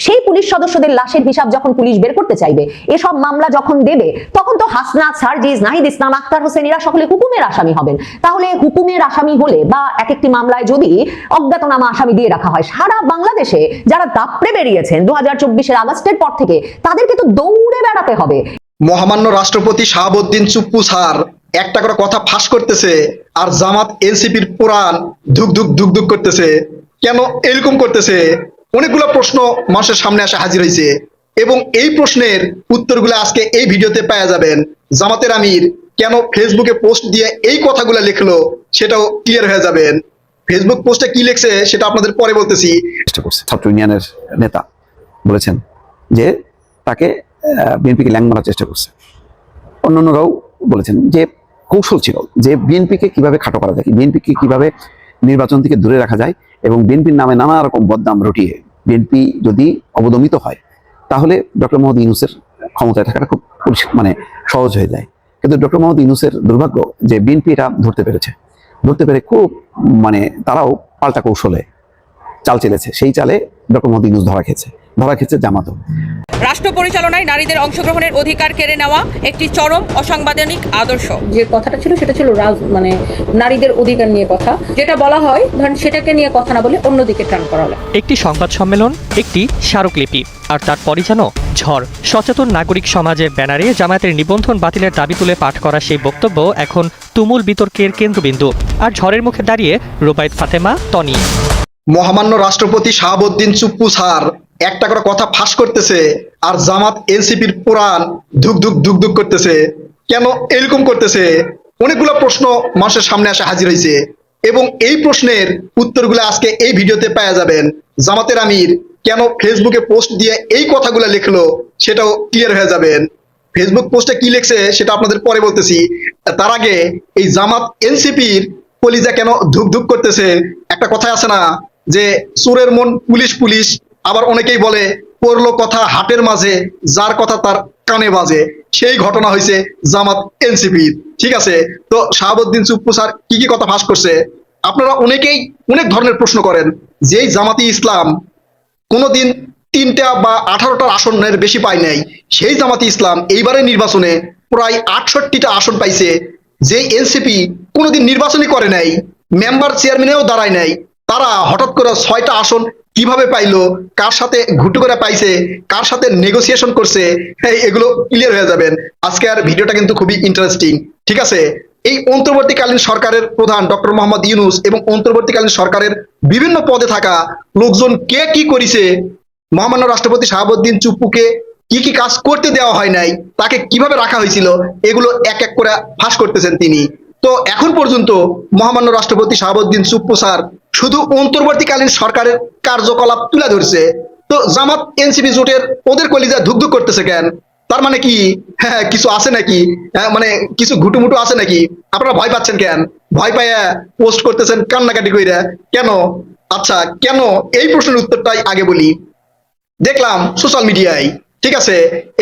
সেই পুলিশ সদস্যদের লাশের হিসাব যখন পুলিশ বের করতে চাইবে, এসব মামলা যখন দেবে, তখন তো হাসনাত, সার্জিস, নাহিদ ইসলাম, আক্তার হোসেন এরা সকলে হুকুমের আসামি হবেন। তাহলে হুকুমের আসামি হলে বা এক একটি মামলায় যদি অজ্ঞাতনামা আসামি দিয়ে রাখা হয়, সারা বাংলাদেশে যারা দাপড়ে বেরিয়েছেন 2024-এর আগস্টের পর থেকে, তাদেরকে তো দৌড়ে বেড়াতে হবে। মহামান্য রাষ্ট্রপতি শাহাবুদ্দিন চুপ্পু স্যার একটা করে কথা ফাঁস করতেছে, আর জামাত এনসিপির পুরাণ ধুক ধুক ধুক ধুক করতেছে। কেন এরকম করতেছে? অনেকগুলো প্রশ্ন মানুষের সামনে আসে হাজির হয়েছে, এবং এই প্রশ্নের উত্তরগুলো আজকে এই ভিডিওতে পাওয়া যাবেন। জামাতের আমির কেন ফেসবুকে পোস্ট দিয়ে এই কথাগুলো লিখলো সেটাও ক্লিয়ার হয়ে যাবেন। ফেসবুক পোস্টে কি লিখছে সেটা আপনাদের পরে বলতেছি। ছাত্র ইউনিয়নের নেতা বলেছেন যে তাকে বিএনপিকে ল্যাং মারার চেষ্টা করছে। অন্যান্যরাও বলেছেন যে কৌশল ছিল যে বিএনপিকে কিভাবে খাটো করা যায়, বিএনপিকে কিভাবে নির্বাচন থেকে দূরে রাখা যায়, এবং বিএনপির নামে নানা রকম বদনাম রটিয়ে বিএনপি যদি অবদমিত হয় তাহলে ডক্টর মোহাম্মদ ইউনূসের ক্ষমতায় থাকাটা খুব সহজ হয়ে যায়। কিন্তু ডক্টর মোহাম্মদ ইউনূসের দুর্ভাগ্য যে বিএনপি এটা ধরতে পেরে খুব তারাও পাল্টা কৌশলে চাল চেলেছে। সেই চালে ডক্টর মোহাম্মদ ইউনূস ধরা খেয়েছে জামাতও। রাষ্ট্র পরিচালনায় নারীদের অংশগ্রহণের অধিকার কেড়ে নেওয়া একটি চরম অসাংবিধানিক আদর্শ। যে কথাটা ছিল সেটা ছিল নারীদের অধিকার নিয়ে কথা, যেটা বলা হয় ধরেন সেটাকে নিয়ে কথা না বলে অন্যদিকে টান করা হয়। একটি সংবাদ সম্মেলন, একটি স্মারকলিপি, আর তারপরই যেন ঝড়। সচেতন নাগরিক সমাজের ব্যানারে জামায়াতের নিবন্ধন বাতিলের দাবি তুলে পাঠ করা সেই বক্তব্য এখন তুমুল বিতর্কের কেন্দ্রবিন্দু। আর ঝড়ের মুখে দাঁড়িয়ে রুবাইদ ফাতেমা তনি। মহামান্য রাষ্ট্রপতি শাহাবুদ্দিন চুপ্পু স্যার একটা করে কথা ফাঁস করতেছে, আর জামাত এনসিপির পুরাণ ধুক ধুক ধুক ধুক করতেছে। কেন এরকম করতেছে? অনেকগুলো প্রশ্ন মানুষের সামনে আসে হাজির হয়েছে, এবং এই প্রশ্নের উত্তরগুলো আজকে এই ভিডিওতে পাওয়া যাবেন। জামাতের আমির কেন ফেসবুকে পোস্ট দিয়ে এই কথাগুলো লিখলো সেটাও ক্লিয়ার হয়ে যাবেন। ফেসবুক পোস্টে কি লিখছে সেটা আপনাদের পরে বলতেছি। তার আগে এই জামাত এনসিপির কলিজা কেন ধুক ধুক করতেছে? একটা কথা আছে না যে চোরের মন পুলিশ পুলিশ, আবার অনেকেই বলে পড়লো কথা হাটের মাঝে, যার কথা তার কানে বাজে। সেই ঘটনা হয়েছে জামাত এনসিপির। ঠিক আছে, তো শাহাবুদ্দিন চুপ্পু স্যার কি কি কথা ফাঁস করছে? আপনারা অনেকেই অনেক ধরনের প্রশ্ন করেন যে জামাতি ইসলাম কোনোদিন 3টা বা 18টার আসনের বেশি পায় নাই। সেই জামাতি ইসলাম এইবারের নির্বাচনে প্রায় 68টা আসন পাইছে। যে এনসিপি কোনোদিন নির্বাচনই করে নাই, মেম্বার চেয়ারম্যানেও দাঁড়ায় নাই, তারা হঠাৎ করে 6টা আসন কিভাবে পাইলো, কার সাথে ঘুটু করে পাইছে, কার সাথে নেগোসিয়েশন করছে, এগুলো ক্লিয়ার হয়ে যাবেন। আজকের ভিডিওটা কিন্তু খুবই ইন্টারেস্টিং। ঠিক আছে, এই অন্তর্বর্তীকালীন সরকারের প্রধান ডক্টর মোহাম্মদ ইউনূস এবং অন্তর্বর্তীকালীন সরকারের বিভিন্ন পদে থাকা লোকজন কে কি করেছে, মহামান্য রাষ্ট্রপতি শাহাবুদ্দিন চুপ্পুকে কি কি কাজ করতে দেওয়া হয় নাই, তাকে কিভাবে রাখা হয়েছিল, এগুলো এক এক করে ফাঁস করতেছেন তিনি। তো এখন পর্যন্ত মহামান্য রাষ্ট্রপতি শাহাবুদ্দিন চুপ্পু স্যার শুধু অন্তর্বর্তীকালীন সরকারের কার্যকলাপ তুলে ধরছে। তো জামাত এনসিপি জোটের ওদের কলিজা ধুকধুক করতেছে কেন? তার মানে কি হ্যাঁ কিছু আছে নাকি? কিছু ঘুটুমুটু আছে নাকি? আপনারা ভয় পাচ্ছেন কেন? ভয় পাইয়া পোস্ট করতেছেন কান্নাকাটি কইরা কেন? আচ্ছা, কেন এই প্রশ্নের উত্তরটাই আগে বলি। দেখলাম সোশ্যাল মিডিয়ায়, ঠিক আছে,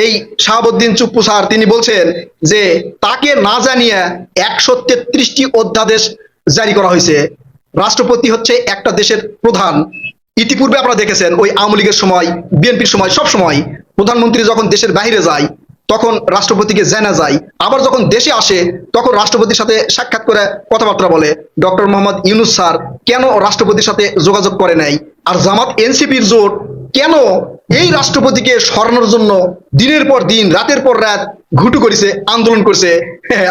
এই শাহাবুদ্দিন চুপ্পু স্যার তিনি বলছেন যে তাকে না জানিয়ে 133টি অধ্যাদেশ জারি করা হয়েছে। রাষ্ট্রপতি হচ্ছে একটা দেশের প্রধান। ইতিপূর্বে আপনারা দেখেছেন ওই আওয়ামী লীগের সময়, বিএনপির সময়, সব সময় প্রধানমন্ত্রী যখন দেশের বাইরে যায় তখন রাষ্ট্রপতিকে জানা যায়, আবার যখন দেশে আসে তখন রাষ্ট্রপতির সাথে সাক্ষাৎ করে কথাবার্তা বলে। ডক্টর মোহাম্মদ ইউনূস স্যার কেন রাষ্ট্রপতির সাথে যোগাযোগ করে নাই? আর জামাত এনসিপির জোট কেন এই রাষ্ট্রপতিকে সরানোর জন্য দিনের পর দিন, রাতের পর রাত ঘুটু করেছে, আন্দোলন করছে,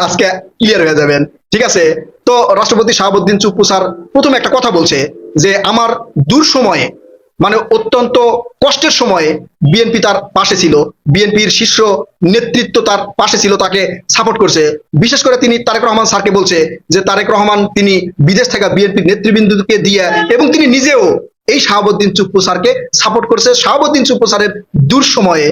আজকে ক্লিয়ার হয়ে যাবেন। ঠিক আছে, তো রাষ্ট্রপতি শাহাবুদ্দিন চুপ্পু স্যার প্রথমে একটা কথা বলছে যে আমার দূর সময়ে অত্যন্ত কষ্টের সময়ে বিএনপি তার পাশে ছিল, বিএনপির শীর্ষ নেতৃত্ব তার পাশে ছিল, তাকে সাপোর্ট করছে। বিশেষ করে তিনি তারেক রহমান স্যারকে বলছে যে তারেক রহমান তিনি বিদেশ থেকে বিএনপির নেতৃবৃন্দকে দিয়ে এবং তিনি নিজেও এই শাহাবুদ্দিন চুপ্পু স্যারকে সাপোর্ট করছে শাহাবুদ্দিন চুপ্পু স্যারের দূর সময়ে।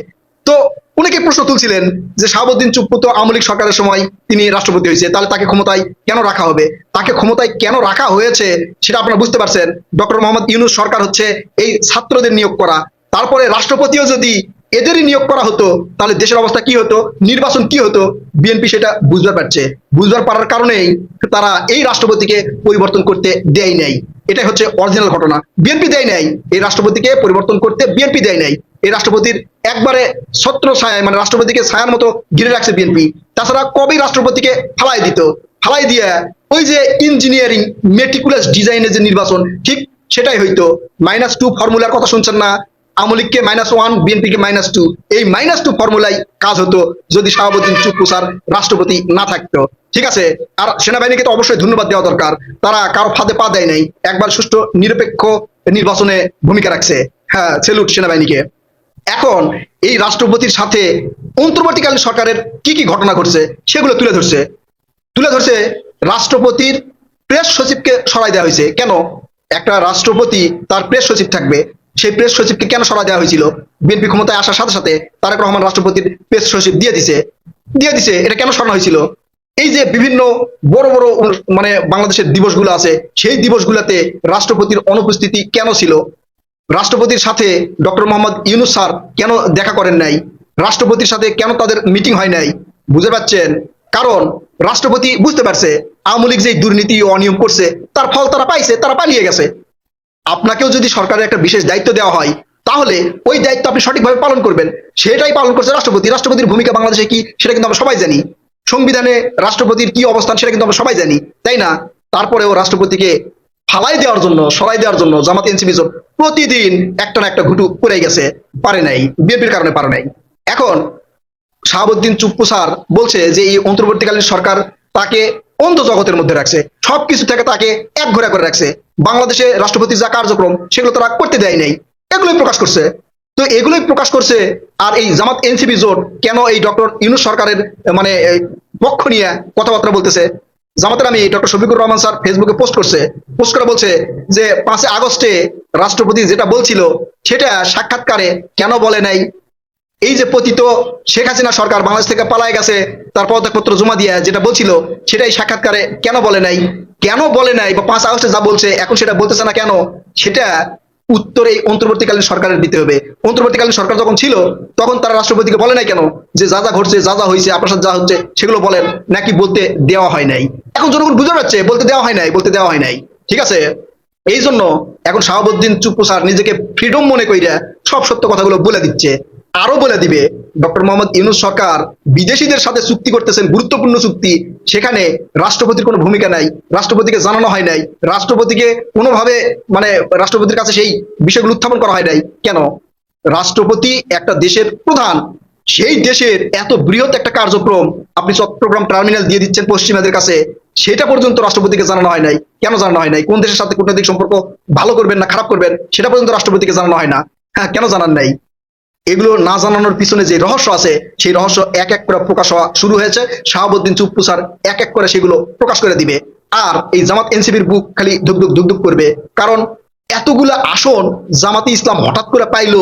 তো অনেকে প্রশ্ন তুলছিলেন যে শাহাবুদ্দিন চুপ্পু তো আওয়ামী লীগ সরকারের সময় তিনি রাষ্ট্রপতি হয়েছে, তাহলে তাকে ক্ষমতায় কেন রাখা হবে? তাকে ক্ষমতায় কেন রাখা হয়েছে সেটা আপনারা বুঝতে পারছেন। ডক্টর মোহাম্মদ ইউনূস সরকার হচ্ছে এই ছাত্রদের নিয়োগ করা, তারপরে রাষ্ট্রপতিও যদি এদেরই নিয়োগ করা হতো তাহলে দেশের অবস্থা কি হতো, নির্বাচন কি হতো, বিএনপি সেটা বুঝতে পারছে। বুঝবার পারার কারণেই তারা এই রাষ্ট্রপতিকে পরিবর্তন করতে দেয় নাই। এটাই হচ্ছে অরিজিনাল ঘটনা। বিএনপি দেয় নাই এই রাষ্ট্রপতিকে পরিবর্তন করতে, বিএনপি দেয় নাই। এই রাষ্ট্রপতির একবারে ছত্র ছায়, মানে রাষ্ট্রপতিকে ছায়ার মতো ঘিরে রাখছে বিএনপি। তাছাড়া কবেই রাষ্ট্রপতিকে ফালাই দিয়ে ওই যে ইঞ্জিনিয়ারিং মেটিকুলাস ডিজাইনের যে নির্বাচন, ঠিক সেটাই হইতো। -2 ফর্মুলার কথা শুনছেন না? আওয়ামী লীগকে -1, বিএনপিকে -2, এই -2 ফর্মুলাই কাজ হতো যদি শাহাবুদ্দিন চুপ্পু স্যার রাষ্ট্রপতি না থাকতো। ঠিক আছে। আর সেনাবাহিনীকে তো অবশ্যই ধন্যবাদ দেওয়া দরকার, তারা কারো ফাঁদে পা দেয় নাই, একবার সুষ্ঠু নিরপেক্ষ নির্বাচনে ভূমিকা রাখছে। হ্যাঁ, সেলুট সেনাবাহিনীকে। এখন এই রাষ্ট্রপতির সাথে অন্তর্বর্তীকালীন সরকারের কি কি ঘটনা ঘটছে সেগুলো তুলে ধরছে। রাষ্ট্রপতির প্রেস সচিবকে সরাই দেওয়া হয়েছে। কেন? একটা রাষ্ট্রপতি তার প্রেস সচিব থাকবে, সেই প্রেস সচিবকে কেন সরাই দেওয়া হয়েছিল? বিএনপি ক্ষমতায় আসার সাথে সাথে তারেক রহমান রাষ্ট্রপতির প্রেস সচিব দিয়ে দিছে। এটা কেন সরানো হয়েছিল? এই যে বিভিন্ন বড় বড় মানে বাংলাদেশের দিবসগুলো আছে, সেই দিবসগুলোতে রাষ্ট্রপতির অনুপস্থিতি কেন ছিল? রাষ্ট্রপতির সাথে ডক্টর মোহাম্মদ ইউনূস স্যার কেন দেখা করেন নাই? রাষ্ট্রপতির সাথে কেন তাদের মিটিং হয় নাই? বুঝতে পারছেন? কারণ রাষ্ট্রপতি বুঝতে পারছে আওয়ামী লীগ যে দুর্নীতি ও অনিয়ম করছে তার ফল তারা পাইছে, তারা পালিয়ে গেছে। আপনাকেও যদি সরকারের একটা বিশেষ দায়িত্ব দেওয়া হয়, তাহলে ওই দায়িত্ব আপনি সঠিকভাবে পালন করবেন। সেটাই পালন করছে রাষ্ট্রপতির ভূমিকা বাংলাদেশে কি সেটা কিন্তু আমরা সবাই জানি। সংবিধানে রাষ্ট্রপতির কি অবস্থান সেটা কিন্তু আমরা সবাই জানি, তাই না? তারপরেও রাষ্ট্রপতিকে সরাই দেওয়ার জন্য জামাত এনসিপি জোট প্রতিদিন একটা না একটা ঘুটু পড়ে গেছে, পারে নাই, বিএনপির কারণে পারে নাই। এখন শাহাবুদ্দিন চুপ্পু স্যার বলছে যে এই অন্তর্বর্তীকালীন সরকার তাকে অন্ধ জগতের মধ্যে রাখছে, সবকিছু থেকে তাকে একঘরে করে রাখছে। বাংলাদেশে রাষ্ট্রপতির যা কার্যক্রম সেগুলো তারা করতে দেয় নাই, এগুলোই প্রকাশ করছে। আর এই জামাত এনসিপি জোট কেন এই ডক্টর ইউনূস সরকারের মানে পক্ষ নিয়ে কথাবার্তা বলতেছে? জামাতের আমি ডক্টর শফিকুর রহমান স্যার ফেসবুকে পোস্ট করে বলছে যে 5 আগস্টে রাষ্ট্রপতি যেটা বলছিল সেটা সাক্ষাৎকারে কেন বলে নাই? এই যে পতিত শেখ হাসিনা সরকার বাংলাদেশ থেকে পালায় গেছে, তার পদত্যাগপত্র জমা দিয়ে যেটা বলছিল সেটাই সাক্ষাৎকারে কেন বলে নাই? বা 5 আগস্টে যা বলছে এখন সেটা বলতেছে না কেন? সেটা উত্তর এই অন্তর্বর্তীকালীন সরকারের দিতে হবে। অন্তর্বর্তীকালীন সরকার যখন ছিল তখন তারা রাষ্ট্রপতিকে বলে নাই কেন যে যা যা ঘটছে, যা যা হয়েছে, আপনার সাথে যা হচ্ছে সেগুলো বলেন, নাকি বলতে দেওয়া হয় নাই? এখন জনগণ বুঝে যাচ্ছে বলতে দেওয়া হয় নাই। ঠিক আছে। এই জন্য এখন শাহাবুদ্দিন চুপ্পু স্যার নিজেকে ফ্রিডম মনে কইরা সব সত্য কথাগুলো বলে দিচ্ছে, আরো বলে দিবে। ডক্টর মোহাম্মদ ইউনূস সরকার বিদেশিদের সাথে চুক্তি করতেছেন, গুরুত্বপূর্ণ চুক্তি, সেখানে রাষ্ট্রপতির কোনো ভূমিকা নাই, রাষ্ট্রপতিকে জানানো হয় নাই, রাষ্ট্রপতিকে কোনোভাবে মানে রাষ্ট্রপতির কাছে সেই বিষয়গুলো উত্থাপন করা হয় নাই। কেন? রাষ্ট্রপতি একটা দেশের প্রধান, সেই দেশের এত বৃহৎ একটা কার্যক্রম আপনি চট্টগ্রাম টার্মিনাল দিয়ে দিচ্ছেন পশ্চিমাদের কাছে, সেটা পর্যন্ত রাষ্ট্রপতিকে জানানো হয় নাই। কেন জানানো হয় নাই? কোন দেশের সাথে কূটনৈতিক সম্পর্ক ভালো করবেন না খারাপ করবেন সেটা পর্যন্ত রাষ্ট্রপতিকে জানানো হয় না। হ্যাঁ, কেন জানান নাই? এগুলো না জানানোর পিছনে যে রহস্য আছে সেই রহস্য এক এক করে প্রকাশ হওয়া শুরু হয়েছে। শাহাবুদ্দিন চুপ্পু স্যার এক এক করে সেগুলো প্রকাশ করে দিবে। আর এই জামাত এনসিপির বুক খালি ধুকধুক করবে, কারণ এতগুলা আসন জামাতে ইসলাম হঠাৎ করে পাইলো,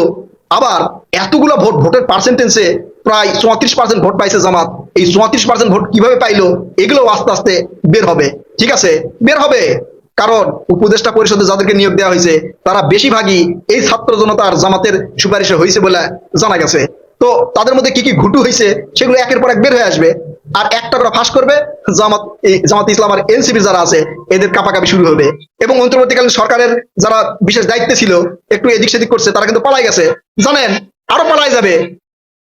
আবার এতগুলা ভোটের পার্সেন্টেজে প্রায় 34% ভোট পাইছে জামাত। এই 34% ভোট কিভাবে পাইলো এগুলো আস্তে আস্তে বের হবে। ঠিক আছে, বের হবে। কারণ উপদেষ্টা পরিষদে যাদেরকে নিয়োগ দেওয়া হয়েছে তারা বেশিরভাগই এই ছাত্র জনতার জামাতের সুপারিশে হয়েছে বলে জানা গেছে। তো তাদের মধ্যে কি কি ঘুটু হয়েছে সেগুলো একের পর এক বের হয়ে আসবে, আর একটা করে ফাঁস করবে জামাত ইসলাম আর এনসিপি যারা আছে এদের কাপাকাপি শুরু হবে। এবং অন্তর্বর্তীকালীন সরকারের যারা বিশেষ দায়িত্বে ছিল একটু এদিক সেদিক করছে তারা কিন্তু পালাই গেছে, জানেন, আরো পালাই যাবে।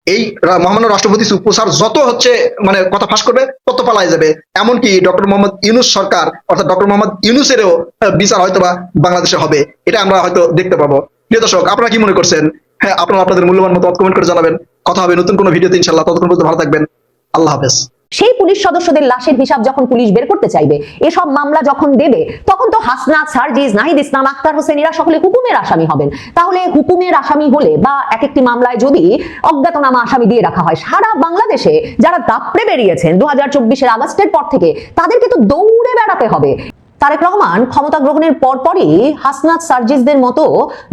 এই মহামান্য রাষ্ট্রপতি চুপ্পু স্যার যত মানে কথা ফাঁস করবে তত পালাই যাবে। এমনকি ডক্টর মোহাম্মদ ইউনূস সরকার অর্থাৎ ডক্টর মোহাম্মদ ইউনূসেরও বিচার হয়তোবা বাংলাদেশে হবে, এটা আমরা হয়তো দেখতে পাবো। প্রিয় দর্শক, আপনারা কি মনে করছেন? হ্যাঁ, আপনারা আপনাদের মূল্যবান মতামত কমেন্ট করে জানাবেন। কথা হবে নতুন কোনো ভিডিওতে ইনশাআল্লাহ। ততক্ষণ পর্যন্ত ভালো থাকবেন। আল্লাহ হাফেজ। সেই পুলিশ সদস্যদের লাশের হিসাব যখন পুলিশ বের করতে চাইবে, এসব মামলা যখন দেবে, তখন তো হাসনাত, সার্জিস, নাহিদ ইসলাম, আক্তার হোসেন এরা সকলে হুকুমের আসামি হবেন। তাহলে হুকুমের আসামি হলে বা এক একটি মামলায় যদি অজ্ঞাতনামা আসামি দিয়ে রাখা হয়, সারা বাংলাদেশে যারা দাপড়ে বেরিয়েছেন 2024 আগস্টের পর থেকে তাদেরকে তো দৌড়ে বেড়াতে হবে। তারেক রহমান ক্ষমতা গ্রহণের পরপরই হাসনাত, সার্জিসদের মতো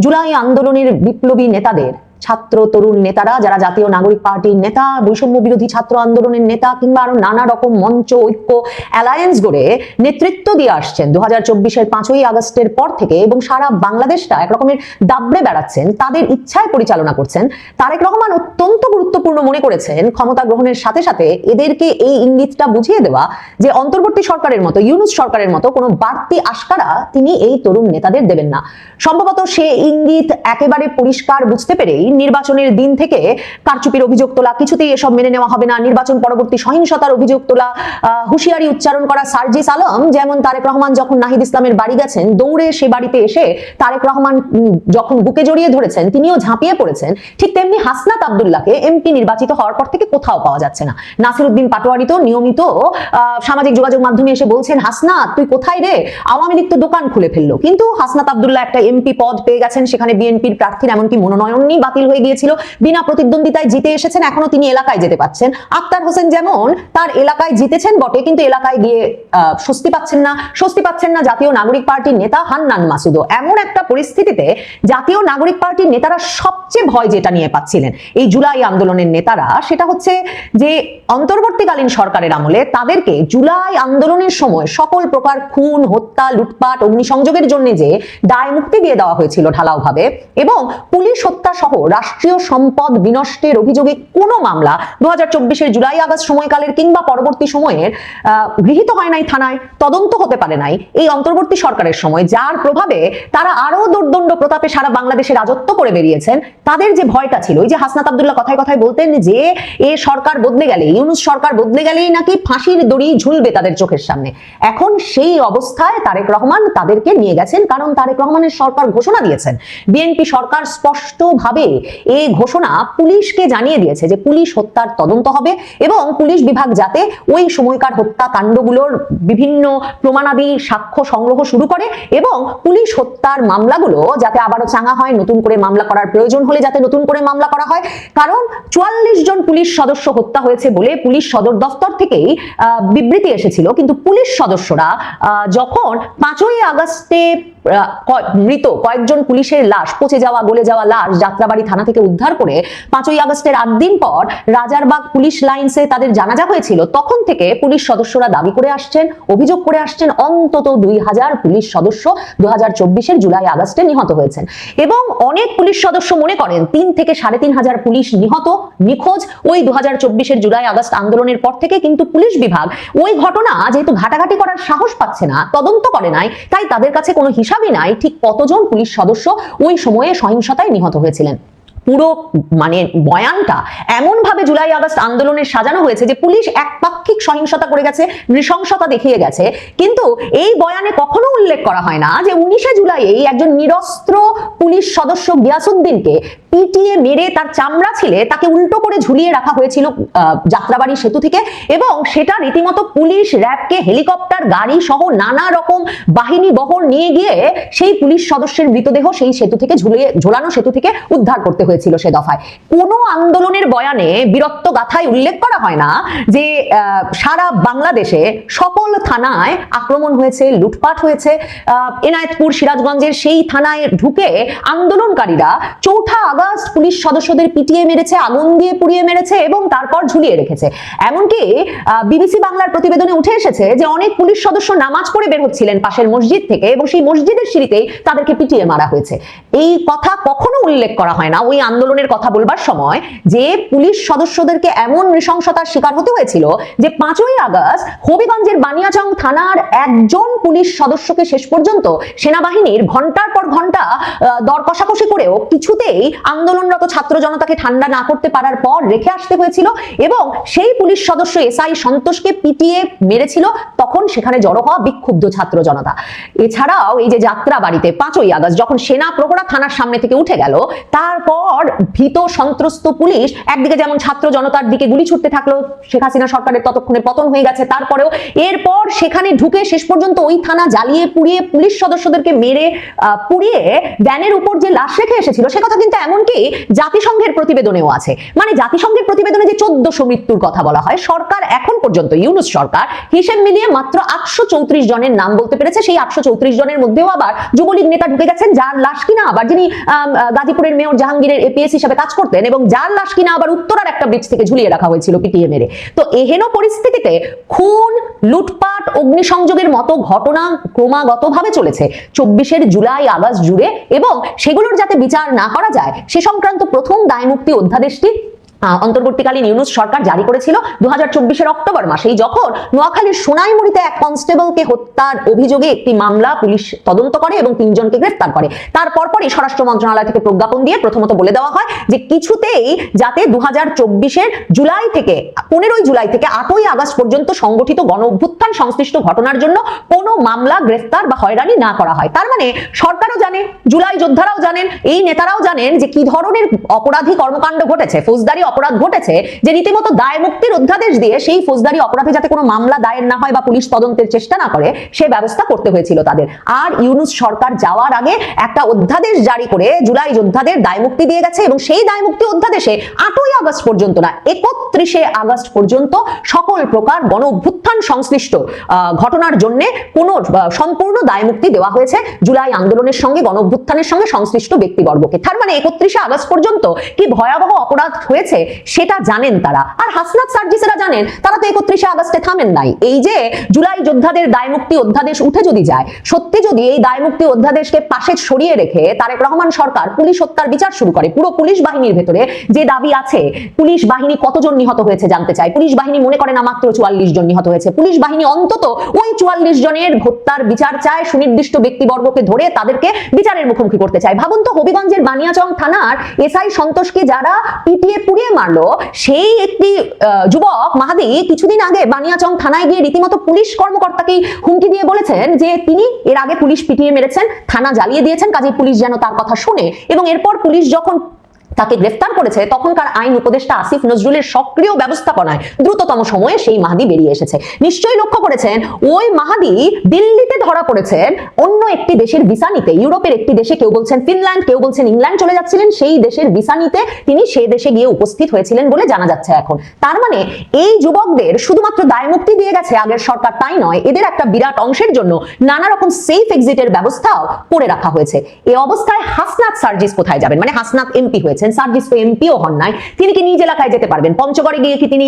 জুলাই আন্দোলনের বিপ্লবী নেতাদের, ছাত্র তরুণ নেতারা যারা জাতীয় নাগরিক পার্টির নেতা, বৈষম্য বিরোধী ছাত্র আন্দোলনের নেতা কিংবা আরো নানা রকম মঞ্চ, ঐক্য, অ্যালায়েন্স গড়ে নেতৃত্ব দিয়ে আসছেন 2024 5ই আগস্টের পর থেকে, এবং সারা বাংলাদেশটা একরকমের দাবড়ে বেড়াচ্ছেন, তাদের ইচ্ছায় পরিচালনা করছেন। তারেক রহমান অত্যন্ত গুরুত্বপূর্ণ মনে করেছেন ক্ষমতা গ্রহণের সাথে সাথে এদেরকে এই ইঙ্গিতটা বুঝিয়ে দেওয়া যে অন্তর্বর্তী সরকারের মতো, ইউনূস সরকারের মতো কোনো বাড়তি আশকারা তিনি এই তরুণ নেতাদের দেবেন না। সম্ভবত সে ইঙ্গিত একেবারে পরিষ্কার বুঝতে পেরেই নির্বাচনের দিন থেকে কারচুপির অভিযোগ তোলা, কিছুতেই এসব মেনে নেওয়া হবে না, নির্বাচন পরবর্তী সহিংসতার অভিযোগ তোলা, হুঁশিয়ারি উচ্চারণ করা সার্জিস আলম, যেমন তারেক রহমান যখন নাহিদ ইসলামের বাড়ি গেছেন দৌড়ে সে বাড়িতে এসে তারেক রহমান যখন বুকে জড়িয়ে ধরেছেন তিনিও ঝাঁপিয়ে পড়েছেন, ঠিক তেমনি হাসনাত আব্দুল্লাহকে এমপি নির্বাচিত হওয়ার পর থেকে কোথাও পাওয়া যাচ্ছে না। নাসিরউদ্দিন পাটোয়ারি তো নিয়মিত সামাজিক যোগাযোগ মাধ্যমে এসে বলছেন, হাসনাত তুই কোথায় রে, আওয়ামী লীগ তো দোকান খুলে ফেললো। কিন্তু হাসনাত আব্দুল্লাহ একটা এমপি পদ পেয়ে গেছেন, সেখানে বিএনপির প্রার্থীর এমনকি মনোনয়নই বাতিল হয়ে গিয়েছিল, বিনা প্রতিদ্বন্দ্বিতায় জিতে এসেছেন, এখনো তিনি এলাকায় যেতে পাচ্ছেন। আক্তার হোসেন যেমন তার এলাকায় জিতেছেন বটে, কিন্তু এলাকায় গিয়ে স্বস্তি পাচ্ছেন না জাতীয় নাগরিক পার্টির নেতা হান্নান মাসুদও। এমন একটা পরিস্থিতিতে জাতীয় নাগরিক পার্টির নেতারা সবচেয়ে ভয় যেটা নিয়ে পাচ্ছিলেন এই জুলাই আন্দোলনের নেতারা, সেটা হচ্ছে যে অন্তর্বর্তীকালীন সরকারের আমলে তাদেরকে জুলাই আন্দোলনের সময় সকল প্রকার খুন, হত্যা, লুটপাট, অগ্নিসংযোগের জন্য যে দায় মুক্তি দিয়ে দেওয়া হয়েছিল ঢালাওভাবে, এবং পুলিশ হত্যা সহ রাষ্ট্রীয় সম্পদ বিনষ্টের অভিযোগে কোনো মামলা 2024-এর জুলাই আগস্ট সময়কালের কিংবা পরবর্তী সময়ের গৃহীত হয় নাই থানায়, তদন্ত হতে পারে নাই এই অন্তর্বর্তী সরকারের সময়, যার প্রভাবে তারা আরো দুর্দণ্ড প্রতাপে সারা বাংলাদেশে রাজত্ব করে বেরিয়েছেন। তাদের যে ভয়টা ছিল, ওই যে হাসনাত আব্দুল্লাহ কথায় কথায় বলতেন যে এ সরকার বদলে গেলে, ইউনূস সরকার বদলে গেলেই নাকি ফাঁসির দড়ি ঝুলবে তাদের চোখের সামনে, এখন সেই অবস্থায় তারেক রহমান তাদেরকে নিয়ে গেছেন। কারণ তারেক রহমানের সরকার ঘোষণা দিয়েছেন, বিএনপি সরকার স্পষ্টভাবে এই ঘোষণা পুলিশকে জানিয়ে দিয়েছে যে পুলিশ হত্যার তদন্ত হবে এবং পুলিশ বিভাগ যাতে ওই সময়কার হত্যাকাণ্ডগুলোর বিভিন্ন প্রমাণাদি সাক্ষ্য সংগ্রহ শুরু করে এবং পুলিশ হত্যার মামলাগুলো যাতে আবারও চাঙা হয়, নতুন করে মামলা করার প্রয়োজন হলে যাতে নতুন করে মামলা করা হয়। কারণ 44 জন পুলিশ সদস্য হত্যা হয়েছে বলে পুলিশ সদর দফতর থেকেই বিবৃতি এসেছিল, কিন্তু পুলিশ সদস্যরা যখন 5ই আগস্টে মৃত কয়েকজন পুলিশের লাশ, পচে যাওয়া গলে যাওয়া লাশ যাত্রাবাড়ি থানা থেকে উদ্ধার করে 5ই আগস্টের 8 দিন পর রাজারবাগ পুলিশ লাইন্সে তাদের জানাজা হয়েছিল, তখন থেকে পুলিশ সদস্যরা দাবি করে আসছেন, অভিযোগ করে আসছেন অন্তত 2000 পুলিশ সদস্য 2024-এর জুলাই আগস্টে নিহত হয়েছেন। এবং অনেক পুলিশ সদস্য মনে করেন 3 থেকে 3500 পুলিশ নিখোঁজ ওই 2024-এর জুলাই আগস্ট আন্দোলনের পর থেকে, কিন্তু পুলিশ বিভাগ ওই ঘটনা যেহেতু ঘাটাঘাটি করার সাহস পাচ্ছে না, তদন্ত করে নাই, তাই তাদের কাছে কোনো হিসাবই নাই ঠিক কতজন পুলিশ সদস্য ওই সময়ে সহিংসতায় নিহত হয়েছিলেন। পুরো মানে বয়ানটা এমন ভাবে জুলাই আগস্ট আন্দোলনের সাজানো হয়েছে যে পুলিশ একপাক্ষিক সহিংসতা করে গেছে, নৃশংসতা দেখিয়ে গেছে, কিন্তু এই বয়ানে কখনো উল্লেখ করা হয় না যে 19শে জুলাই একজন নিরস্ত্র পুলিশ সদস্য গিয়াসউদ্দিনকে পিটিয়ে মেরে তার চামড়া ছিলে তাকে উল্টো করে ঝুলিয়ে রাখা হয়েছিল যাত্রাবাড়ি সেতু থেকে, এবং সেটা রীতিমতো পুলিশ, র্যাবকে হেলিকপ্টার, গাড়ি সহ নানা রকম বাহিনী বহর নিয়ে গিয়ে সেই পুলিশ সদস্যের মৃতদেহ সেই সেতু থেকে ঝোলানো সেতু থেকে উদ্ধার করতে হয়েছিল। সে দফায় কোনো আন্দোলনের বয়ানে বীরত্ব গাথায় উল্লেখ করা হয় না যে সারা বাংলাদেশে সকল থানায় আক্রমণ হয়েছে, লুটপাট হয়েছে। এনায়েতপুর, সিরাজগঞ্জের সেই থানায় ঢুকে আন্দোলনকারীরা 4 আগস্ট পুলিশ সদস্যদের পিটিয়ে মেরেছে, আগুন দিয়ে পুড়িয়ে মেরেছে এবং তারপর ঝুলিয়ে রেখেছে। এমনকি বিবিসি বাংলার প্রতিবেদনে উঠে এসেছে যে অনেক পুলিশ সদস্য নামাজ পড়ে বের হচ্ছিলেন পাশের মসজিদ থেকে এবং সেই মসজিদের সিঁড়িতেই তাদেরকে পিটিয়ে মারা হয়েছে। এই কথা কখনো উল্লেখ করা হয় না ওই আন্দোলনের কথা বলবার সময় যে পুলিশ সদস্যদেরকে এমন নৃশংসতার শিকার হতে হয়েছিল যে 5ই আগস্ট হবিগঞ্জের বানিয়াচং থানার একজন পুলিশ সদস্যকে শেষ পর্যন্ত সেনাবাহিনীর ঘন্টার পর ঘন্টা দর কষাকষি করেও কিছুতেই আন্দোলনরত ছাত্র জনতাকে ঠান্ডা না করতে পারার পর রেখে আসতে হয়েছিল, এবং সেই পুলিশ সদস্য এসআই সন্তোষকে পিটিয়ে মেরেছিল তখন সেখানে জড়ো হওয়া বিক্ষুব্ধ ছাত্র জনতা। এছাড়াও এই যে যাত্রাবাড়িতে 5ই আগস্ট যখন সেনা প্রহরা থানার সামনে থেকে উঠে গেল, তারপর ভীত সন্ত্রস্ত পুলিশ একদিকে যেমন ছাত্র জনতার দিকে গুলি ছুটতে থাকলো, শেখ হাসিনা সরকারের ততক্ষণে পতন হয়ে গেছে, তারপরেও এরপর সেখানে ঢুকে শেষ পর্যন্ত ওই থানা জ্বালিয়ে পুড়িয়ে পুলিশ সদস্যদেরকে মেরে পুড়িয়ে ভ্যানের উপর যে লাশ রেখে এসেছিল সে কথা কিন্তু এমনকি জাতিসংঘের প্রতিবেদনেও আছে। মানে জাতিসংঘের প্রতিবেদনে যে 1400 মৃত্যুর কথা বলা হয়, সরকার এখন পর্যন্ত ইউনূস সরকার হিসেব মিলিয়ে মাত্র 834 জনের নাম বলতে পেরেছে। সেই 834 জনের মধ্যেও আবার যুবলীগ নেতা ঢুকে গেছেন, যার লাশ কিনা আবার যিনি গাজীপুরের মেয়র জাহাঙ্গীরের এপিএস হিসেবে কাজ করতেন, এবং যার লাশ কিনা আবার উত্তরার একটা ব্রিজ থেকে ঝুলিয়ে রাখা হয়েছিল পিটিয়ে মেরে। তো এহেন পরিস্থিতিতে খুন, লুটপাট, অগ্নিসংযোগের মতো ঘটনা ক্রমাগতভাবে চলেছে 24-এর জুলাই আগস্ট জুড়ে, এবং সেগুলোর যাতে বিচার না করা যায় সে সংক্রান্ত প্রথম দায়মুক্তি অধ্যাদেশটি অন্তর্বর্তীকালীন ইউনূস সরকার জারি করেছিল 2024 অক্টোবর মাসেই, যখন নোয়াখালীর সোনাইমুড়িতে এক কনস্টেবলকে হত্যার অভিযোগে একটি মামলা পুলিশ তদন্ত করে এবং 3 জনকে গ্রেফতার করে। তারপরই স্বরাষ্ট্র মন্ত্রণালয় থেকে প্রজ্ঞাপন দিয়ে প্রথমত বলে দেওয়া হয় যে কিছুতেই যাতে 2024 জুলাই থেকে 15 জুলাই থেকে 8ই আগস্ট পর্যন্ত সংগঠিত গণ অভ্যুত্থান সংশ্লিষ্ট ঘটনার জন্য কোনো মামলা, গ্রেফতার বা হয়রানি না করা হয়। তার মানে সরকারও জানে, জুলাই যোদ্ধারাও জানেন, এই নেতারাও জানেন যে কি ধরনের অপরাধী কর্মকাণ্ড ঘটেছে, ফৌজদারি অপরাধ ঘটেছে, যে রীতিমতো দায় মুক্তির অধ্যাদেশ দিয়ে সেই ফৌজদারি অপরাধে যাতে কোনো মামলা দায়ের না হয় বা পুলিশ তদন্তের চেষ্টা না করে সে ব্যবস্থা করতে হয়েছিল তাদের। আর ইউনূস সরকার যাওয়ার আগে একটা অধ্যাদেশ জারি করে জুলাই যোদ্ধাদের দায় মুক্তি দিয়ে গেছে এবং সেই দায় মুক্তি অধ্যাদেশে 8ই আগস্ট পর্যন্ত না, 31শে আগস্ট পর্যন্ত সকল প্রকার গণ অভ্যুত্থান সংশ্লিষ্ট ঘটনার জন্য কোনো সম্পূর্ণ দায় মুক্তি দেওয়া হয়েছে জুলাই আন্দোলনের সঙ্গে, গণ অভ্যুত্থানের সঙ্গে সংশ্লিষ্ট ব্যক্তিবর্গকে। তার মানে 31শে আগস্ট পর্যন্ত কি ভয়াবহ অপরাধ হয়েছে সেটা জানেন তারা। আর হাসনাত সার্জিসেরা জানেন, তারা তো 31শে আগস্টে থামেন নাই। এই যে জুলাই যোদ্ধাদের দায় মুক্তি অধ্যাদেশ উঠে যদি যায়, সত্যি যদি এই দায় মুক্তি অধ্যাদেশকে পাশে সরিয়ে রেখে তারেক রহমান সরকার পুলিশ হত্যার বিচার শুরু করে, পুরো পুলিশ বাহিনীর ভেতরে যে দাবি আছে, পুলিশ বাহিনী কতজন নিহত হয়েছে জানতে চায়, পুলিশ বাহিনী মনে করে না মাত্র 44 জন নিহত হয়েছে, পুলিশ বাহিনী অন্তত ওই 44 জনের হত্যার বিচার চায়, সুনির্দিষ্ট ব্যক্তিবর্গকে ধরে তাদেরকে বিচারের মুখোমুখি করতে চায়। ভাবুন তো, হবিগঞ্জের বানিয়াচং থানার এসআই সন্তোষকে যারা পিটিয়ে পুড়িয়ে মারলো, সেই একটি যুবক মাহাদি কিছুদিন আগে বানিয়াচং থানায় গিয়ে রীতিমতো পুলিশ কর্মকর্তাকে হুমকি দিয়ে বলেছেন যে তিনি এর আগে পুলিশ পিটিয়ে মেরেছেন, থানা জ্বালিয়ে দিয়েছেন, কাজেই পুলিশ যেন তার কথা শুনে। এবং এরপর পুলিশ যখন তাকে গ্রেফতার করেছে তখনকার আইন উপদেষ্টা আসিফ নজরুলের সক্রিয় ব্যবস্থাপনায় দ্রুততম সময়ে সেই মাহাদি বেরিয়ে এসেছে। নিশ্চয়ই লক্ষ্য করেছেন ওই মাহাদি দিল্লিতে ধরা পড়েছেন অন্য একটি দেশের ভিসা নিতে, ইউরোপের একটি দেশে, কেউ বলছেন ফিনল্যান্ড, কেউ বলছেন ইংল্যান্ড চলে যাচ্ছিলেন, সেই দেশের ভিসা নিতে তিনি সে দেশে গিয়ে উপস্থিত হয়েছিলেন বলে জানা যাচ্ছে এখন। তার মানে এই যুবকদের শুধুমাত্র দায় মুক্তি দিয়ে গেছে আগের সরকার তাই নয়, এদের একটা বিরাট অংশের জন্য নানা রকম সেফ এক্সিটের ব্যবস্থাও করে রাখা হয়েছে। এই অবস্থায় হাসনাত সার্জিস কোথায় যাবেন? মানে হাসনাত এমপি হয়েছেন, সার্জিস তো এমপিও হন নাই, তিনি কি নিজ এলাকায় যেতে পারবেন? পঞ্চগড়ে গিয়ে কি তিনি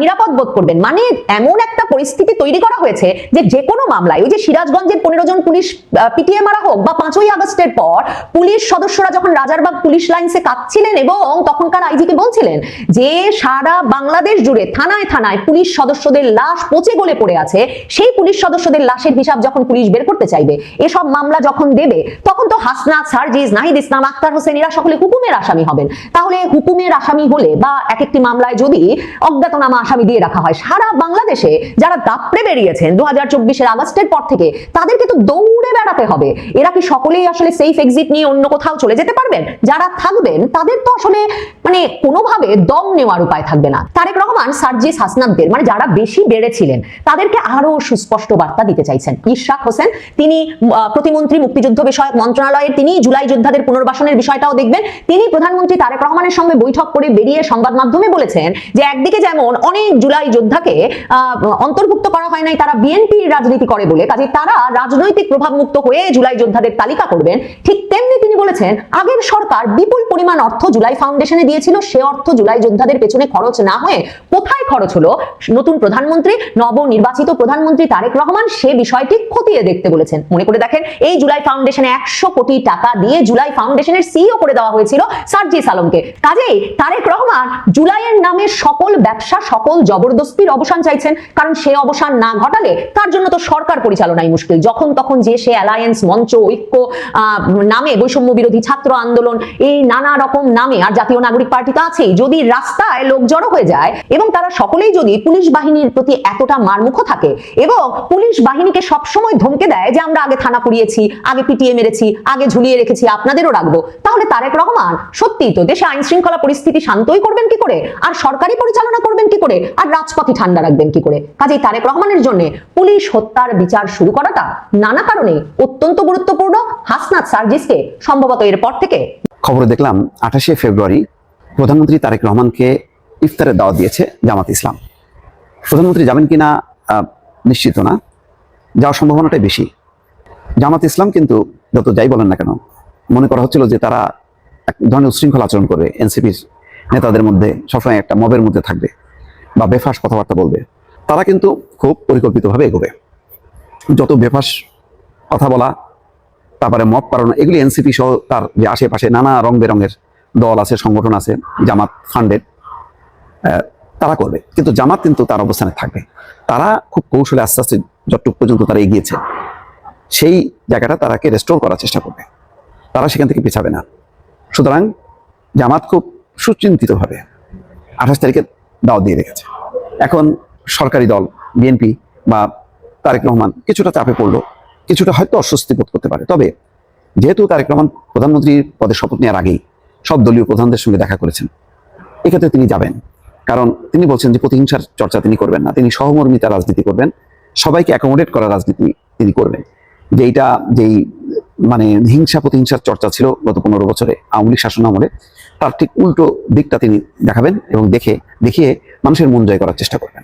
নিরাপদ বোধ করবেন? মানে এমন একটা পরিস্থিতি তৈরি করা হয়েছে যে যে কোনো মামলায়, ওই যে সিরাজগঞ্জের 15 জন পুলিশ পিটিয়ে মারা হোক, বা 5ই আগস্টের পর পুলিশ সদস্যরা যখন রাজারবাগ পুলিশ লাইন্সে কাঁদছিলেন এবং তখনকার আইজিকে বলছিলেন যে সারা বাংলাদেশ জুড়ে থানায় থানায় পুলিশ সদস্যদের লাশ পচে গলে পড়ে আছে, সেই পুলিশ সদস্যদের লাশের হিসাব যখন পুলিশ বের করতে চাইবে, এসব মামলা যখন দেবে, তখন তো হাসনাত, সার্জিস, নাহিদ ইসলাম, আক্তার হোসেন এরা সকলে হুকুমের আসামি হবেন। তাহলে হুকুমের আসামি হলে বা এক একটি মামলায় যদি অজ্ঞাতনামা আসামি দিয়ে রাখা হয়, সারা বাংলাদেশে যারা দাপড়ে বেরিয়েছেন 2024 আগস্টের পর থেকে, তাদেরকে তো দৌড়ে বেড়াতে হবে। এরা কি সকলেই আসলে সেফ এক্সিট নিয়ে অন্য কোথাও চলে যেতে পারবেন? যারা থাকবেন তাদের তো আসলে মানে কোনোভাবে দম নেওয়ার উপায় থাকবে না। তারেক রহমান সার্জিস, হাসনাতদের মানে যারা বেশি বেড়েছিলেন তাদেরকে আরো সুস্পষ্ট বার্তা দিতে চাইছেন। ইশরাক হোসেন, তিনি প্রতিমন্ত্রী মুক্তিযুদ্ধ বিষয়ক মন্ত্রণালয়ের, তিনি জুলাই যোদ্ধাদের পুনর্বাসনের বিষয়টাও দেখবেন। তিনি প্রধানমন্ত্রী তারেক রহমানের সঙ্গে বৈঠক করে বেরিয়ে সংবাদ মাধ্যমে বলেছেন যে একদিকে যেমন অনেক জুলাই যোদ্ধাকে অন্তর্ভুক্ত করা হয় নাই, তারা বিএনপির রাজনীতি করে বলে, কাজে তারা রাজনৈতিক প্রভাব মুক্ত হয়ে জুলাই যোদ্ধাদের তালিকা করবেন, ঠিক তেমনি তিনি বলেছেন আগের সরকার বিপুল পরিমাণ অর্থ জুলাই ফাউন্ডেশনে দিয়েছিল, সে অর্থ জুলাই যোদ্ধাদের পেছনে খরচ না হয়ে কোথায় খরচ হলো নতুন প্রধানমন্ত্রী, নবনির্বাচিত প্রধানমন্ত্রী তারেক রহমান সে বিষয়টি খতিয়ে দেখতে বলেছেন। মনে করে দেখেন, এই জুলাই ফাউন্ডেশনে 100 কোটি টাকা দিয়ে জুলাই ফাউন্ডেশনের সিইও করে দেওয়া হয়েছিল সার্জিস আলমকে। কাজেই তারেক রহমান জুলাইয়ের নামে সকল ব্যবসা, সকল জবরদস্তির অবসান চাইছেন, কারণ সে অবসান না ঘটালে তার জন্য তো সরকার পরিচালনাই মুশকিল। যখন তখন যে সে অ্যালায়েন্স, মঞ্চ, ঐক্য নামে, বৈষম্য বিরোধী ছাত্র আন্দোলন, এই নানা রকম নামে, আর জাতীয় নাগরিক পার্টি তো আছেই, যদি রাস্তায় লোক জড়ো হয়ে যায় এবং তারা সকলেই যদি পুলিশ বাহিনীর প্রতি এতটা মারমুখো থাকে এবং পুলিশ বাহিনীকে সবসময় ধমকে দেয় যে আমরা আগে থানা পুড়িয়েছি, আগে পিটিয়ে মেরেছি, আগে ঝুলিয়ে রেখেছি, আপনাদেরও রাখবো, তাহলে তারেক রহমান সত্যি তো দেশে আইন শৃঙ্খলা পরিস্থিতি শান্তই করবেন কি করে, আর সরকারি পরিচালনা করবেন কি করে, আর রাজপথে ঠান্ডা রাখবেন কি করে? কাজেই তারেক রহমানের জন্য পুলিশ হত্যার বিচার শুরু করাটা নানা কারণে অত্যন্ত গুরুত্বপূর্ণ। হাসনাত সার্জিসকে সম্ভবত এরপর থেকে খবরে দেখলাম 28শে ফেব্রুয়ারি প্রধানমন্ত্রী তারেক রহমানকে ইফতারের দাওয়াত দিয়েছে জামাত ইসলাম। প্রধানমন্ত্রী যাবেন কিনা নিশ্চিত না, যাওয়ার সম্ভাবনাটাই বেশি। জামাত ইসলাম কিন্তু যত যাই বলেন না কেন, মনে করা হচ্ছিল যে তারা এক ধরনের উশৃঙ্খল আচরণ করবে, এনসিপির নেতাদের মধ্যে সবসময় একটা মবের মধ্যে থাকবে বা বেফাস কথাবার্তা বলবে। তারা কিন্তু খুব পরিকল্পিতভাবে এগোবে। যত বেফাস কথা বলা, তারপরে মব পালন, এগুলি এনসিপি সহ তার যে আশেপাশে নানা রং বেরঙের দল আছে, সংগঠন আছে, জামাত ফান্ডেড, তারা করবে, কিন্তু জামাত কিন্তু তার অবস্থানে থাকবে। তারা খুব কৌশলে আস্তে আস্তে যতটুকু পর্যন্ত তারা এগিয়েছে সেই জায়গাটা তারাকে রেস্টোর করার চেষ্টা করবে, তারা সেখান থেকে পিছাবে না। সুতরাং জামাত খুব সুচিন্তিতভাবে 28 তারিখে দাওয়াত দিয়ে রেখেছে। এখন সরকারি দল বিএনপি বা তারেক রহমান কিছুটা চাপে পড়লো, কিছুটা হয়তো অস্বস্তি বোধ করতে পারে। তবে যেহেতু তারেক রহমান প্রধানমন্ত্রীর পদে শপথ নেওয়ার আগেই সব দলীয় প্রধানদের সঙ্গে দেখা করেছেন, এক্ষেত্রে তিনি যাবেন। কারণ তিনি বলছেন যে প্রতিহিংসার চর্চা তিনি করবেন না, তিনি সহমর্মিতা রাজনীতি করবেন, সবাইকে অ্যাকোমোডেট করার রাজনীতি তিনি করবেন। যেই মানে হিংসা প্রতিহিংসার চর্চা ছিল গত 15 বছরে আওয়ামী লীগ শাসন আমলে, তার ঠিক উল্টো দিকটা তিনি দেখাবেন এবং দেখিয়ে মানুষের মন জয় করার চেষ্টা করবেন।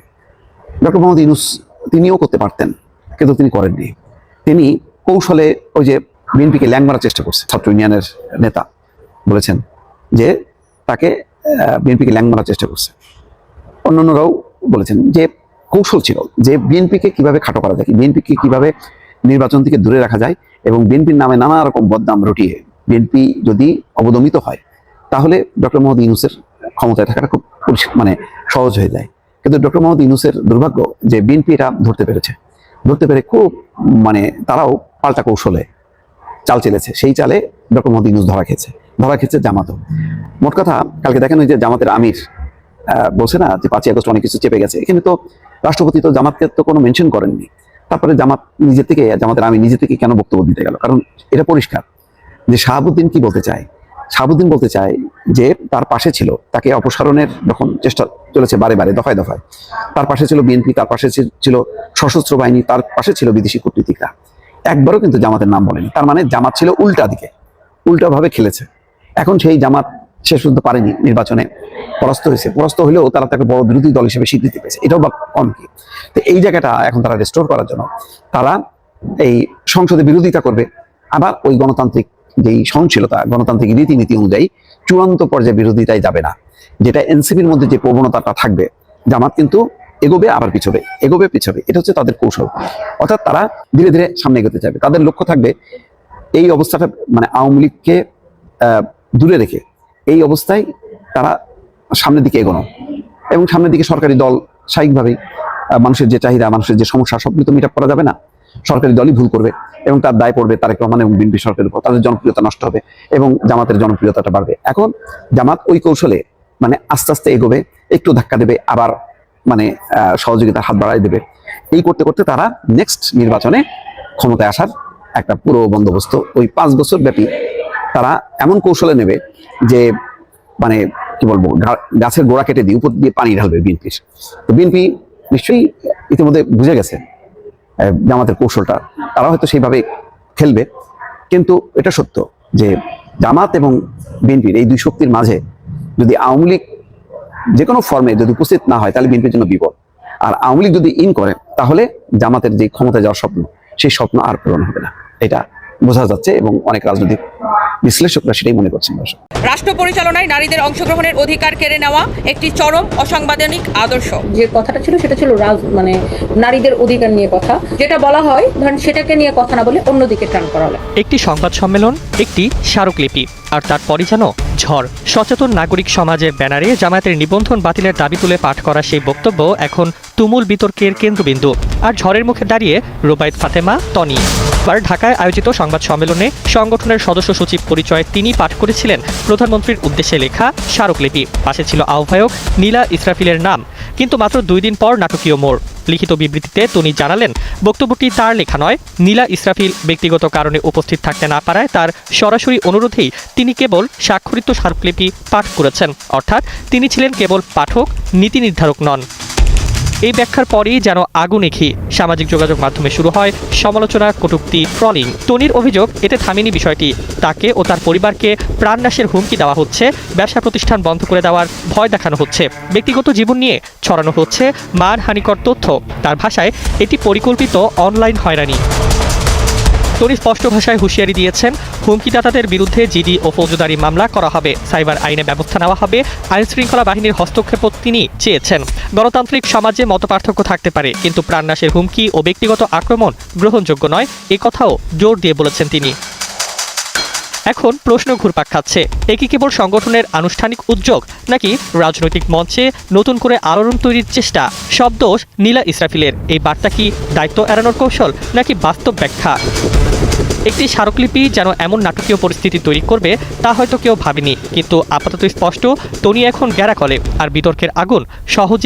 ডক্টর মোহাম্মদ ইউনূস তিনিও করতে পারতেন, কিন্তু তিনি করেননি। তিনি কৌশলে ওই যে বিএনপিকে ল্যাং মারার চেষ্টা করছে। ছাত্র ইউনিয়নের নেতা বলেছেন যে তাকে বিএনপিকে ল্যাং মারার চেষ্টা করছে। অন্যান্যরাও বলেছেন যে কৌশল ছিল যে বিএনপিকে কিভাবে খাটো করা যায়, বিএনপিকে কিভাবে নির্বাচন থেকে দূরে রাখা যায়, এবং বিএনপির নামে নানা রকম বদনাম রটিয়ে বিএনপি যদি অবদমিত হয় তাহলে ডক্টর মোহাম্মদ ইউনূসের ক্ষমতায় থাকাটা খুব মানে সহজ হয়ে যায়। কিন্তু ডক্টর মোহাম্মদ ইউনূসের দুর্ভাগ্য যে বিএনপি এটা ধরতে পেরে খুব মানে তারাও পাল্টা কৌশলে চাল চেলেছে। সেই চালে ডক্টর মোহাম্মদ ইউনূস ধরা খেয়েছে জামাতও। মোট কথা কালকে দেখেন ওই যে জামাতের আমির বলছে না যে 5ই আগস্ট অনেক কিছু চেপে গেছে, এখানে তো রাষ্ট্রপতি তো জামাতকে তো কোনো মেনশন করেননি। তারপরে জামাতের আমির নিজে থেকে কেন বক্তব্য দিতে গেল? কারণ এটা পরিষ্কার যে শাহাবুদ্দিন কি বলতে চায়। শাহাবুদ্দিন বলতে চায় যে তার পাশে ছিল, তাকে অপসারণের যখন চেষ্টা চলেছে বারে দফায় তার পাশে ছিল বিএনপি, তার পাশে ছিল সশস্ত্র বাহিনী, তার পাশে ছিল বিদেশি কূটনীতিকরা। একবারও কিন্তু জামাতের নাম বলেনি। তার মানে জামাত ছিল উল্টাভাবে খেলেছে। এখন সেই জামাত শেষ পর্যন্ত পারেনি, নির্বাচনে পরাস্ত হলেও তারা তাকে বড় বিরোধী দল হিসেবে স্বীকৃতি পেয়েছে, এটাও বা কম কি? তো এই জায়গাটা এখন তারা রেস্টোর করার জন্য তারা এই সংসদে বিরোধিতা করবে, আবার ওই গণতান্ত্রিক যেই সহনশীলতা, গণতান্ত্রিক রীতিনীতি অনুযায়ী চূড়ান্ত পর্যায়ে বিরোধিতায় যাবে না। যেটা এনসিপির মধ্যে যে প্রবণতাটা থাকবে, জামাত কিন্তু এগোবে আবার পিছবে, এটা হচ্ছে তাদের কৌশল। অর্থাৎ তারা ধীরে ধীরে সামনে এগোতে চাইবে। তাদের লক্ষ্য থাকবে এই অবস্থাটা মানে আওয়ামী লীগকে দূরে রেখে এই অবস্থায় তারা সামনের দিকে এগোনো, এবং সামনের দিকে সরকারি দল স্বাভাবিকভাবেই মানুষের যে চাহিদা, মানুষের যে সমস্যা সবগুলো তো মিট আপ করা যাবে না। সরকারি দলই ভুল করবে এবং তার দায় পড়বে তারেক রহমান এবং বিএনপি সরকারের উপর, তাদের জনপ্রিয়তা নষ্ট হবে এবং জামাতের জনপ্রিয়তাটা বাড়বে। এখন জামাত ওই কৌশলে মানে আস্তে আস্তে এগোবে, একটু ধাক্কা দেবে, আবার মানে সহযোগিতার হাত বাড়াই দেবে। এই করতে করতে তারা নেক্সট নির্বাচনে ক্ষমতায় আসার একটা পুরো বন্দোবস্ত ওই 5 বছর ব্যাপী তারা এমন কৌশলে নেবে যে মানে কি বলবো, গাছের গোড়া কেটে দিয়ে উপর দিয়ে পানি ঢালবে বিএনপির। তো বিএনপি নিশ্চয়ই ইতিমধ্যে বুঝে গেছে জামাতের কৌশলটা, তারা হয়তো সেইভাবে খেলবে। কিন্তু এটা সত্য যে জামাত এবং বিএনপির এই দুই শক্তির মাঝে যদি আওয়ামী লীগ যে কোনো ফর্মে যদি উপস্থিত না হয় তাহলে বিএনপির জন্য বিপদ। আর আওয়ামী লীগ যদি ইন করে তাহলে জামাতের যে ক্ষমতায় যাওয়ার স্বপ্ন, সেই স্বপ্ন আর পূরণ হবে না, এটা বোঝা যাচ্ছে এবং অনেক রাজনৈতিক বিশ্লেষকরা সেটাই মনে করছেন। রাষ্ট্র পরিচালনায় নারীদের অংশগ্রহণের অধিকার কেড়ে নেওয়া একটি চরম অসাংবিধানিক আদর্শ। যে কথাটা ছিল সেটা ছিল মানে নারীদের অধিকার নিয়ে কথা, যেটা বলা হয় ধরেন সেটাকে নিয়ে কথা না বলে অন্যদিকে টান করা হলো। একটি সংবাদ সম্মেলন, একটি স্মারকলিপি, আর তারপরই যেন ঝড়। সচেতন নাগরিক সমাজের ব্যানারে জামায়াতের নিবন্ধন বাতিলের দাবি তুলে পাঠ করা সেই বক্তব্য এখন তুমুল বিতর্কের কেন্দ্রবিন্দু। আর ঝড়ের মুখে দাঁড়িয়ে রুবাইদ ফাতেমা তনি। ঢাকায় আয়োজিত সংবাদ সম্মেলনে সংগঠনের সদস্য সচিব পরিচয়ে তিনি পাঠ করেছিলেন প্রধানমন্ত্রীর উদ্দেশ্যে লেখা স্মারকলিপি। পাশে ছিল আহ্বায়ক নীলা ইসরাফিলের নাম। কিন্তু মাত্র 2 দিন পর নাটকীয় মোড়। লিখিত বিবৃতিতে তনি জানালেন বক্তব্যটি তার লেখা নয়। নীলা ইসরাফিল ব্যক্তিগত কারণে উপস্থিত থাকতে না পারায় তার সরাসরি অনুরোধেই তিনি কেবল স্বাক্ষরিত স্মারকলিপি পাঠ করেছেন। অর্থাৎ তিনি ছিলেন কেবল পাঠক, নীতি নির্ধারক নন। এই ব্যাখ্যার পরেই যেন আগুন এখি সামাজিক যোগাযোগ মাধ্যমে শুরু হয় সমালোচনা, কটূক্তি, ট্রলিং। তনির অভিযোগ এতে থামেনি বিষয়টি। তাকে ও তার পরিবারকে প্রাণনাশের হুমকি দেওয়া হচ্ছে, ব্যবসা প্রতিষ্ঠান বন্ধ করে দেওয়ার ভয় দেখানো হচ্ছে, ব্যক্তিগত জীবন নিয়ে ছড়ানো হচ্ছে মানহানিকর তথ্য। তার ভাষায় এটি পরিকল্পিত অনলাইন হয়রানি। তনি স্পষ্ট ভাষায় হুঁশিয়ারি দিয়েছেন, হুমকিদাতাদের বিরুদ্ধে জিডি ও ফৌজদারি মামলা করা হবে, সাইবার আইনে ব্যবস্থা নেওয়া হবে, আইনশৃঙ্খলা বাহিনীর হস্তক্ষেপও তিনি চেয়েছেন। গণতান্ত্রিক সমাজে মতপার্থক্য থাকতে পারে, কিন্তু প্রাণনাশের হুমকি ও ব্যক্তিগত আক্রমণ গ্রহণযোগ্য নয়, এ কথাও জোর দিয়ে বলেছেন তিনি। এখন প্রশ্ন ঘুরপাক খাচ্ছে, এ কি কেবল সংগঠনের আনুষ্ঠানিক উদ্যোগ, নাকি রাজনৈতিক মঞ্চে নতুন করে আলোড়ন তৈরির চেষ্টা? সব দোষ নীলা ইসরাফিলের। এই বার্তা কি দায়িত্ব এড়ানোর কৌশল, নাকি বাস্তব ব্যাখ্যা? একটি স্মারকলিপি যেন এমন নাটকীয় পরিস্থিতি তৈরি করবে তা হয়তো কেউ ভাবেনি, কিন্তু আপাতত স্পষ্ট, টনি এখন গ্যারা কলে, আর বিতর্কের আগুন সহজে